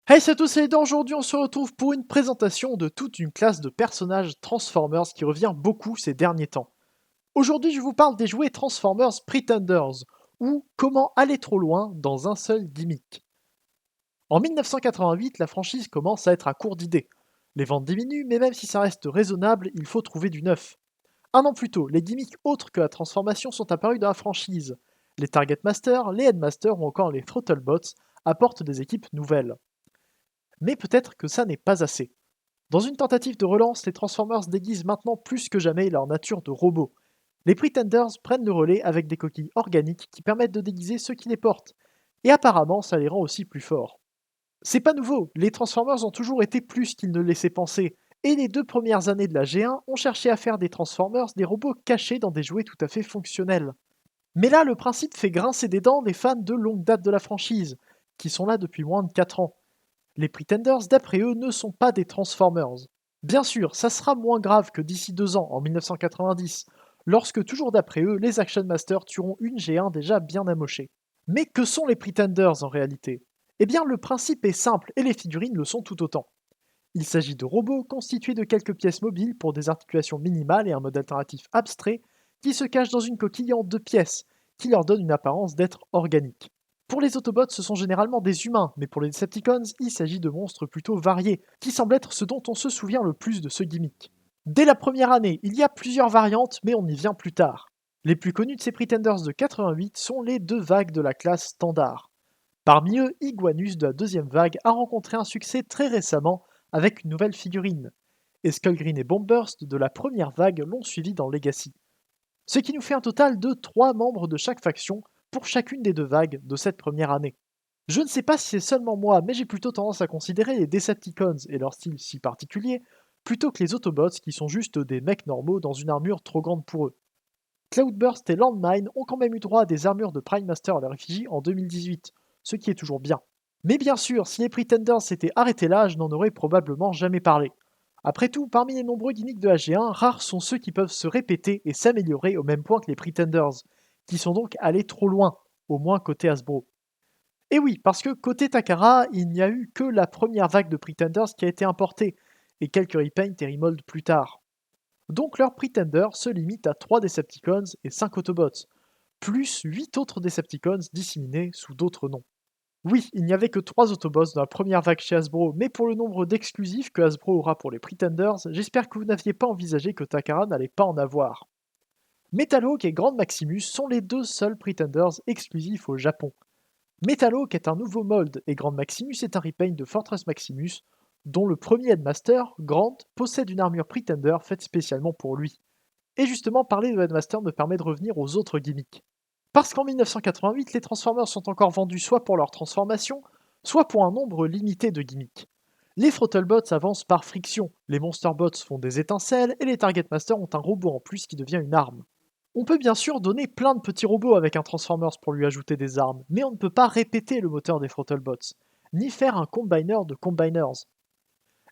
Hey c'est à tous, c'est Eda. Aujourd'hui on se retrouve pour une présentation de toute une classe de personnages Transformers qui revient beaucoup ces derniers temps. Aujourd'hui je vous parle des jouets Transformers Pretenders, ou comment aller trop loin dans un seul gimmick. En 1988, la franchise commence à être à court d'idées. Les ventes diminuent, mais même si ça reste raisonnable, il faut trouver du neuf. Un an plus tôt, les gimmicks autres que la transformation sont apparus dans la franchise. Les Target Masters, les Headmasters ou encore les Throttlebots apportent des équipes nouvelles. Mais peut-être que ça n'est pas assez. Dans une tentative de relance, les Transformers déguisent maintenant plus que jamais leur nature de robots. Les Pretenders prennent le relais avec des coquilles organiques qui permettent de déguiser ceux qui les portent. Et apparemment, ça les rend aussi plus forts. C'est pas nouveau, les Transformers ont toujours été plus qu'ils ne laissaient penser, et les 2 premières années de la G1 ont cherché à faire des Transformers des robots cachés dans des jouets tout à fait fonctionnels. Mais là, le principe fait grincer des dents des fans de longue date de la franchise, qui sont là depuis moins de 4 ans. Les Pretenders, d'après eux, ne sont pas des Transformers. Bien sûr, ça sera moins grave que d'ici 2 ans, en 1990, lorsque, toujours d'après eux, les Action Masters tueront une G1 déjà bien amochée. Mais que sont les Pretenders en réalité? Eh bien, le principe est simple et les figurines le sont tout autant. Il s'agit de robots constitués de quelques pièces mobiles pour des articulations minimales et un mode alternatif abstrait qui se cache dans une coquille en 2 pièces, qui leur donne une apparence d'être organique. Pour les Autobots, ce sont généralement des humains, mais pour les Decepticons, il s'agit de monstres plutôt variés, qui semblent être ce dont on se souvient le plus de ce gimmick. Dès la première année, il y a plusieurs variantes, mais on y vient plus tard. Les plus connus de ces Pretenders de 88 sont les 2 vagues de la classe standard. Parmi eux, Iguanus de la deuxième vague a rencontré un succès très récemment avec une nouvelle figurine, et Skullgreen et Bombburst de la première vague l'ont suivi dans Legacy. Ce qui nous fait un total de 3 membres de chaque faction pour chacune des 2 vagues de cette première année. Je ne sais pas si c'est seulement moi, mais j'ai plutôt tendance à considérer les Decepticons et leur style si particulier, plutôt que les Autobots qui sont juste des mecs normaux dans une armure trop grande pour eux. Cloudburst et Landmine ont quand même eu droit à des armures de Prime Master à leur effigie en 2018, ce qui est toujours bien. Mais bien sûr, si les Pretenders s'étaient arrêtés là, je n'en aurais probablement jamais parlé. Après tout, parmi les nombreux gimmicks de la G1, rares sont ceux qui peuvent se répéter et s'améliorer au même point que les Pretenders, qui sont donc allés trop loin, au moins côté Hasbro. Et oui, parce que côté Takara, il n'y a eu que la première vague de Pretenders qui a été importée, et quelques repaints et remolds plus tard. Donc leur Pretender se limite à 3 Decepticons et 5 Autobots, plus 8 autres Decepticons disséminés sous d'autres noms. Oui, il n'y avait que 3 Autobots dans la première vague chez Hasbro, mais pour le nombre d'exclusifs que Hasbro aura pour les Pretenders, j'espère que vous n'aviez pas envisagé que Takara n'allait pas en avoir. Metalhawk et Grand Maximus sont les 2 seuls Pretenders exclusifs au Japon. Metalhawk est un nouveau mold et Grand Maximus est un repaint de Fortress Maximus, dont le premier Headmaster, Grant, possède une armure Pretender faite spécialement pour lui. Et justement, parler de Headmaster me permet de revenir aux autres gimmicks. Parce qu'en 1988, les Transformers sont encore vendus soit pour leur transformation, soit pour un nombre limité de gimmicks. Les Throttlebots avancent par friction, les Monsterbots font des étincelles et les Target Masters ont un robot en plus qui devient une arme. On peut bien sûr donner plein de petits robots avec un Transformers pour lui ajouter des armes, mais on ne peut pas répéter le moteur des Throttlebots, ni faire un combiner de combiners.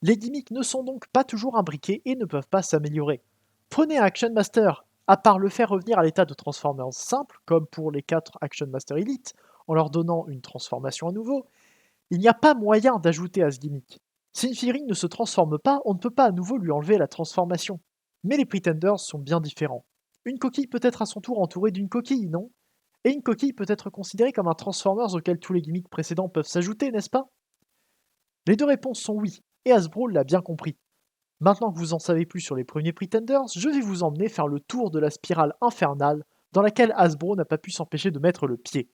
Les gimmicks ne sont donc pas toujours imbriqués et ne peuvent pas s'améliorer. Prenez un Action Master, à part le faire revenir à l'état de Transformers simple, comme pour les 4 Action Master Elite, en leur donnant une transformation à nouveau, il n'y a pas moyen d'ajouter à ce gimmick. Si une figurine ne se transforme pas, on ne peut pas à nouveau lui enlever la transformation. Mais les Pretenders sont bien différents. Une coquille peut être à son tour entourée d'une coquille, non? Et une coquille peut être considérée comme un Transformers auquel tous les gimmicks précédents peuvent s'ajouter, n'est-ce pas? Les 2 réponses sont oui, et Hasbro l'a bien compris. Maintenant que vous en savez plus sur les premiers Pretenders, je vais vous emmener faire le tour de la spirale infernale dans laquelle Hasbro n'a pas pu s'empêcher de mettre le pied.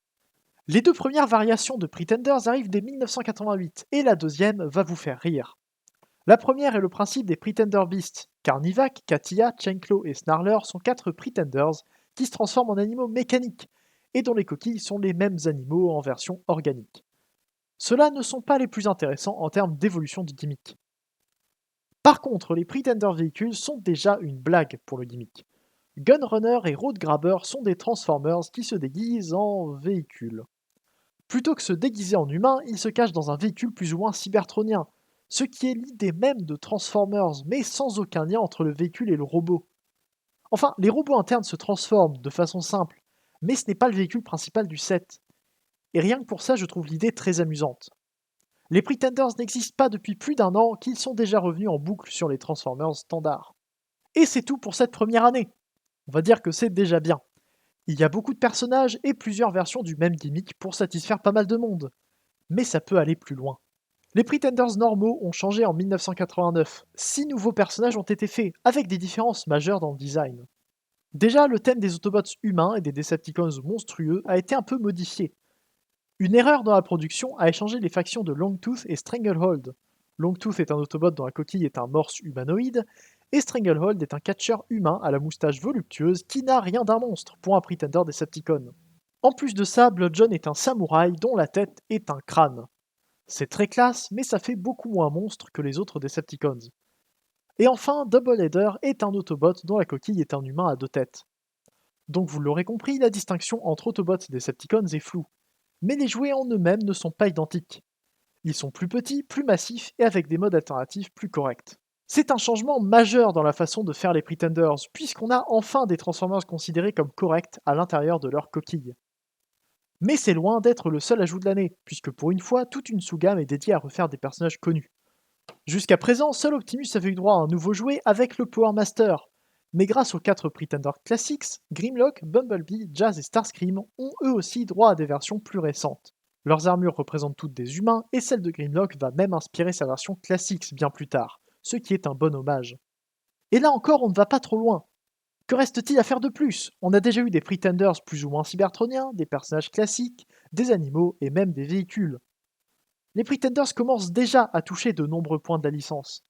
Les 2 premières variations de Pretenders arrivent dès 1988, et la deuxième va vous faire rire. La première est le principe des Pretender Beasts. Carnivac, Katia, Chenklo et Snarler sont 4 Pretenders qui se transforment en animaux mécaniques, et dont les coquilles sont les mêmes animaux en version organique. Ceux-là ne sont pas les plus intéressants en termes d'évolution du gimmick. Par contre, les Pretender véhicules sont déjà une blague pour le gimmick. Gunrunner et Road Grabber sont des Transformers qui se déguisent en véhicules. Plutôt que se déguiser en humain, ils se cachent dans un véhicule plus ou moins cybertronien, ce qui est l'idée même de Transformers, mais sans aucun lien entre le véhicule et le robot. Enfin, les robots internes se transforment de façon simple, mais ce n'est pas le véhicule principal du set. Et rien que pour ça, je trouve l'idée très amusante. Les Pretenders n'existent pas depuis plus d'1 an qu'ils sont déjà revenus en boucle sur les Transformers standards. Et c'est tout pour cette première année. On va dire que c'est déjà bien. Il y a beaucoup de personnages et plusieurs versions du même gimmick pour satisfaire pas mal de monde. Mais ça peut aller plus loin. Les Pretenders normaux ont changé en 1989. 6 nouveaux personnages ont été faits, avec des différences majeures dans le design. Déjà, le thème des Autobots humains et des Decepticons monstrueux a été un peu modifié. Une erreur dans la production a échangé les factions de Longtooth et Stranglehold. Longtooth est un Autobot dont la coquille est un morse humanoïde, et Stranglehold est un catcheur humain à la moustache voluptueuse qui n'a rien d'un monstre pour un Pretender Decepticon. En plus de ça, Bloodjohn est un samouraï dont la tête est un crâne. C'est très classe, mais ça fait beaucoup moins monstre que les autres Decepticons. Et enfin, Doubleheader est un Autobot dont la coquille est un humain à 2 têtes. Donc vous l'aurez compris, la distinction entre Autobots et Decepticons est floue. Mais les jouets en eux-mêmes ne sont pas identiques. Ils sont plus petits, plus massifs et avec des modes alternatifs plus corrects. C'est un changement majeur dans la façon de faire les Pretenders, puisqu'on a enfin des Transformers considérés comme corrects à l'intérieur de leur coquille. Mais c'est loin d'être le seul ajout de l'année, puisque pour une fois, toute une sous-gamme est dédiée à refaire des personnages connus. Jusqu'à présent, seul Optimus avait eu droit à un nouveau jouet avec le Power Master. Mais grâce aux 4 Pretenders classiques, Grimlock, Bumblebee, Jazz et Starscream ont eux aussi droit à des versions plus récentes. Leurs armures représentent toutes des humains, et celle de Grimlock va même inspirer sa version classique bien plus tard, ce qui est un bon hommage. Et là encore, on ne va pas trop loin. Que reste-t-il à faire de plus? On a déjà eu des Pretenders plus ou moins cybertroniens, des personnages classiques, des animaux et même des véhicules. Les Pretenders commencent déjà à toucher de nombreux points de la licence.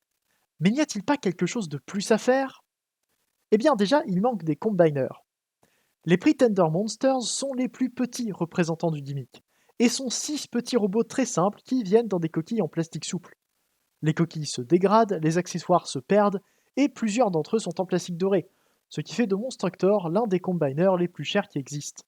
Mais n'y a-t-il pas quelque chose de plus à faire? Eh bien déjà, il manque des Combiners. Les Pretender Monsters sont les plus petits représentants du gimmick, et sont 6 petits robots très simples qui viennent dans des coquilles en plastique souple. Les coquilles se dégradent, les accessoires se perdent, et plusieurs d'entre eux sont en plastique doré, ce qui fait de Monstructor l'un des Combiners les plus chers qui existent.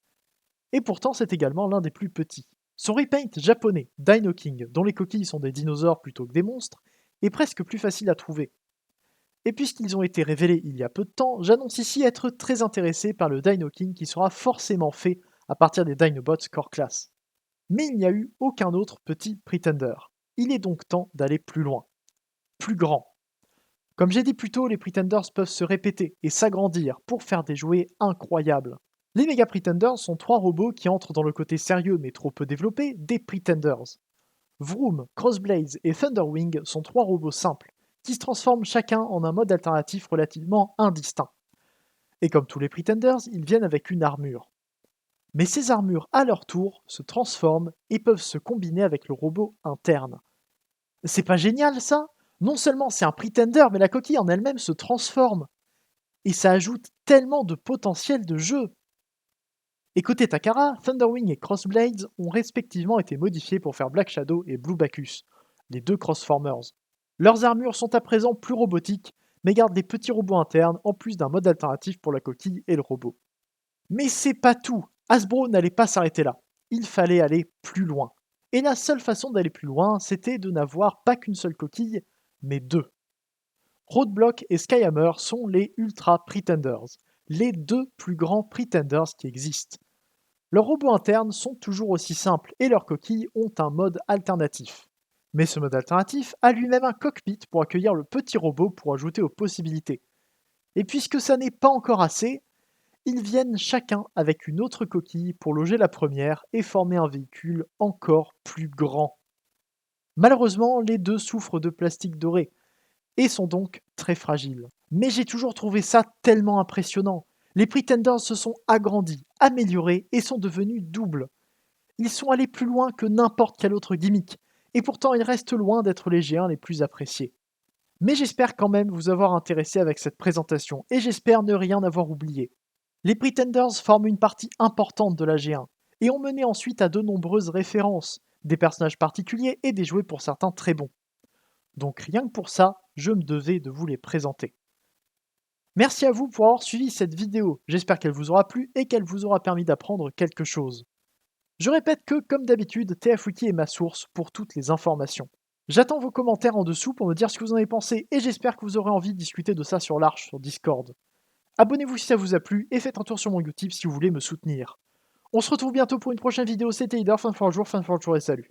Et pourtant c'est également l'un des plus petits. Son repaint japonais, Dino King, dont les coquilles sont des dinosaures plutôt que des monstres, est presque plus facile à trouver. Et puisqu'ils ont été révélés il y a peu de temps, j'annonce ici être très intéressé par le Dino King qui sera forcément fait à partir des Dinobots Core Class. Mais il n'y a eu aucun autre petit Pretender. Il est donc temps d'aller plus loin. Plus grand. Comme j'ai dit plus tôt, les Pretenders peuvent se répéter et s'agrandir pour faire des jouets incroyables. Les Mega Pretenders sont 3 robots qui entrent dans le côté sérieux mais trop peu développé des Pretenders. Vroom, Crossblaze et Thunderwing sont 3 robots simples, qui se transforment chacun en un mode alternatif relativement indistinct. Et comme tous les Pretenders, ils viennent avec une armure. Mais ces armures, à leur tour, se transforment et peuvent se combiner avec le robot interne. C'est pas génial ça? Non seulement c'est un Pretender, mais la coquille en elle-même se transforme. Et ça ajoute tellement de potentiel de jeu. Et côté Takara, Thunderwing et Crossblades ont respectivement été modifiés pour faire Black Shadow et Blue Bacchus, les 2 Crossformers. Leurs armures sont à présent plus robotiques, mais gardent des petits robots internes en plus d'un mode alternatif pour la coquille et le robot. Mais c'est pas tout, Hasbro n'allait pas s'arrêter là, il fallait aller plus loin. Et la seule façon d'aller plus loin, c'était de n'avoir pas qu'une seule coquille, mais 2. Roadblock et Skyhammer sont les Ultra Pretenders, les 2 plus grands Pretenders qui existent. Leurs robots internes sont toujours aussi simples et leurs coquilles ont un mode alternatif. Mais ce mode alternatif a lui-même un cockpit pour accueillir le petit robot pour ajouter aux possibilités. Et puisque ça n'est pas encore assez, ils viennent chacun avec une autre coquille pour loger la première et former un véhicule encore plus grand. Malheureusement, les 2 souffrent de plastique doré et sont donc très fragiles. Mais j'ai toujours trouvé ça tellement impressionnant. Les Pretenders se sont agrandis, améliorés et sont devenus doubles. Ils sont allés plus loin que n'importe quel autre gimmick, et pourtant ils restent loin d'être les G1 les plus appréciés. Mais j'espère quand même vous avoir intéressé avec cette présentation, et j'espère ne rien avoir oublié. Les Pretenders forment une partie importante de la G1, et ont mené ensuite à de nombreuses références, des personnages particuliers et des jouets pour certains très bons. Donc rien que pour ça, je me devais de vous les présenter. Merci à vous pour avoir suivi cette vidéo, j'espère qu'elle vous aura plu et qu'elle vous aura permis d'apprendre quelque chose. Je répète que, comme d'habitude, TFWiki est ma source pour toutes les informations. J'attends vos commentaires en dessous pour me dire ce que vous en avez pensé et j'espère que vous aurez envie de discuter de ça sur l'Arche sur Discord. Abonnez-vous si ça vous a plu et faites un tour sur mon Utip si vous voulez me soutenir. On se retrouve bientôt pour une prochaine vidéo, c'était Leader, fin de jour et salut.